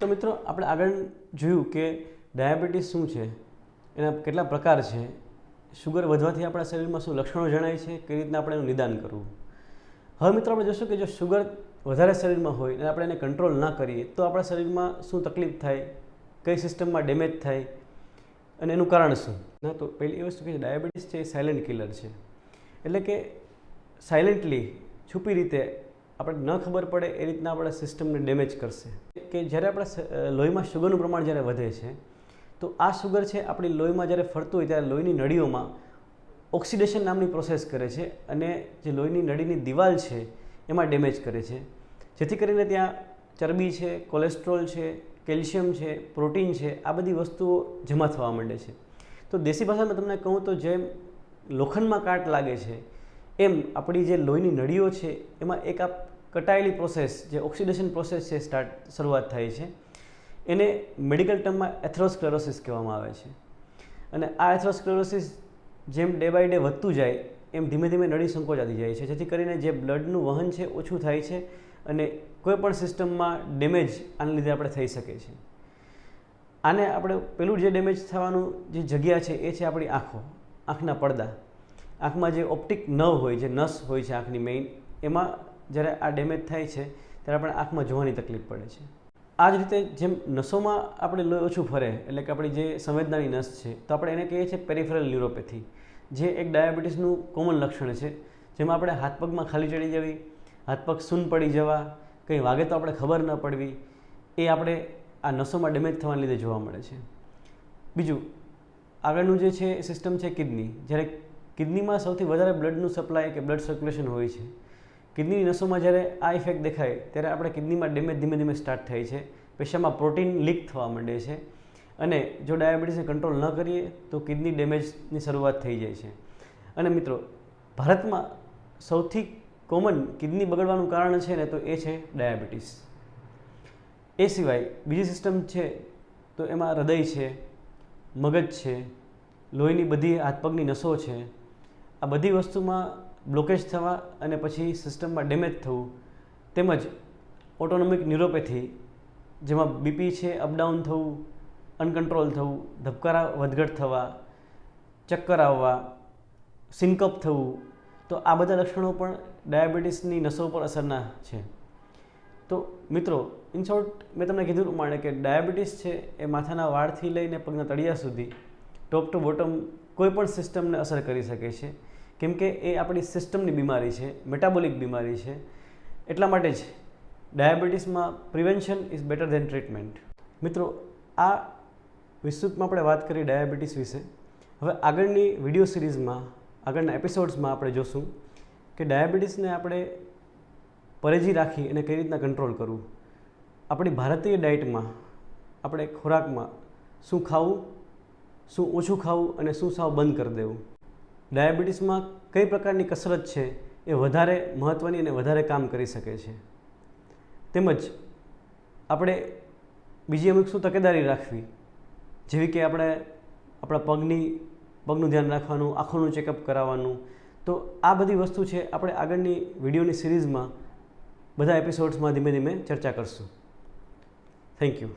તો મિત્રો આપણે આગળ જોયું કે ડાયાબિટીસ શું છે, એના કેટલા પ્રકાર છે, શુગર વધવાથી આપણા શરીરમાં શું લક્ષણો જણાય છે, કઈ રીતના આપણે એનું નિદાન કરવું. હવે મિત્રો આપણે જોશું કે જો શુગર વધારે શરીરમાં હોય અને આપણે એને કંટ્રોલ ના કરીએ તો આપણા શરીરમાં શું તકલીફ થાય, કઈ સિસ્ટમમાં ડેમેજ થાય અને એનું કારણ શું. ના, તો પહેલી એ વસ્તુ કે ડાયાબિટીસ છે એ સાયલેન્ટ કિલર છે. એટલે કે સાયલેન્ટલી, છુપી રીતે, આપણે ન ખબર પડે એ રીતના આપણા સિસ્ટમને ડેમેજ કરશે. કે જ્યારે આપણા લોહીમાં શુગરનું પ્રમાણ જ્યારે વધે છે તો આ શુગર છે આપણી લોહીમાં જ્યારે ફરતું હોય ત્યારે લોહીની નળીઓમાં ઓક્સિડેશન નામની પ્રોસેસ કરે છે અને જે લોહીની નળીની દિવાલ છે એમાં ડેમેજ કરે છે, જેથી કરીને ત્યાં ચરબી છે, કોલેસ્ટ્રોલ છે, કેલ્શિયમ છે, પ્રોટીન છે, આ બધી વસ્તુઓ જમા થવા માંડે છે. તો દેશી ભાષામાં તમને કહું તો જેમ લોખંડમાં કાટ લાગે છે એમ આપણી જે લોહીની નળીઓ છે એમાં એક આ કટાયેલી પ્રોસેસ, જે ઓક્સિડેશન પ્રોસેસ છે શરૂઆત થાય છે. એને મેડિકલ ટર્મમાં એથેરોસ્ક્લેરોસિસ કહેવામાં આવે છે. અને આ એથેરોસ્ક્લેરોસિસ જેમ ડે બાય ડે વધતું જાય એમ ધીમે ધીમે નળી સંકોચાતી જાય છે, જેથી કરીને જે બ્લડનું વહન છે ઓછું થાય છે અને કોઈપણ સિસ્ટમમાં ડેમેજ આના લીધે આપણે થઈ શકે છે. આને આપણે પેલું જે ડેમેજ થવાનું જે જગ્યા છે એ છે આપણી આંખો, આંખના પડદા. આંખમાં જે ઓપ્ટિક નર્વ હોય, જે નસ હોય છે આંખની મેઇન, એમાં જ્યારે આ ડેમેજ થાય છે ત્યારે આપણે આંખમાં જોવાની તકલીફ પડે છે. આ જ રીતે જેમ નસોમાં આપણે લોહી ઓછું ફરે, એટલે કે આપણી જે સંવેદનાની નસ છે, તો આપણે એને કહીએ છીએ પેરિફેરલ ન્યુરોપેથી, જે એક ડાયાબિટીસનું કોમન લક્ષણ છે. જેમાં આપણે હાથ પગમાં ખાલી ચડી જવી, હાથ પગ સૂન પડી જવા, કંઈ વાગે તો આપણે ખબર ન પડવી, એ આપણે આ નસોમાં ડેમેજ થવાને લીધે જોવા મળે છે. બીજું આગળનું જે છે સિસ્ટમ છે કિડની. જ્યારે કિડનીમાં સૌથી વધારે બ્લડનું સપ્લાય કે બ્લડ સર્ક્યુલેશન હોય છે, કિડનીની નસોમાં જ્યારે આ ઇફેક્ટ દેખાય ત્યારે આપણે કિડનીમાં ડેમેજ ધીમે ધીમે સ્ટાર્ટ થાય છે, પેશાબમાં પ્રોટીન લીક થવા માંડે છે અને જો ડાયાબિટીસને કંટ્રોલ ન કરીએ તો કિડની ડેમેજની શરૂઆત થઈ જાય છે. અને મિત્રો, ભારતમાં સૌથી કોમન કિડની બગડવાનું કારણ છે ને તો એ છે ડાયાબિટીસ. એ સિવાય બીજી સિસ્ટમ છે તો એમાં હૃદય છે, મગજ છે, લોહીની બધી હાથ પગની નસો છે. આ બધી વસ્તુમાં બ્લોકેજ થવા અને પછી સિસ્ટમમાં ડેમેજ થવું, તેમજ ઓટોનોમિક ન્યુરોપેથી, જેમાં બીપી છે અપડાઉન થવું, અનકન્ટ્રોલ થવું, ધબકારા વધઘટ થવા, ચક્કર આવવા, સિન્કપ થવું, તો આ બધા લક્ષણો પણ ડાયાબિટીસની નસો પર અસરના છે. તો મિત્રો, ઇન શોર્ટ, મેં તમને કીધું પ્રમાણે કે ડાયાબિટીસ છે એ માથાના વાળથી લઈને પગના તળિયા સુધી ટોપ ટુ બોટમ કોઈ પણ સિસ્ટમને અસર કરી શકે છે, કેમ કે એ આપણી સિસ્ટમની બીમારી છે, મેટાબોલિક બીમારી છે. એટલા માટે જ ડાયાબિટીસમાં prevention is better than treatment. મિત્રો, આ વિસ્તૃતમાં આપણે વાત કરી ડાયાબિટીસ વિશે. હવે આગળની વિડીયો સિરીઝમાં, આગળના એપિસોડ્સમાં આપણે જોશું કે ડાયાબિટીસને આપણે પરેજી રાખી અને કઈ રીતના કંટ્રોલ કરવું. આપણી ભારતીય ડાયટમાં, આપણે ખોરાકમાં શું ખાવું, શું ઓછું ખાવું અને શું સાવ બંધ કરી દેવું. ડાયાબિટીસમાં કઈ પ્રકારની કસરત છે એ વધારે મહત્ત્વની અને વધારે કામ કરી શકે છે. તેમજ આપણે બીજી અમુક શું તકેદારી રાખવી, જેવી કે આપણે આપણા પગનું ધ્યાન રાખવાનું, આંખોનું ચેકઅપ કરાવવાનું. તો આ બધી વસ્તુ છે આપણે આગળની વિડીયોની સિરીઝમાં બધા એપિસોડ્સમાં ધીમે ધીમે ચર્ચા કરશું. Thank you.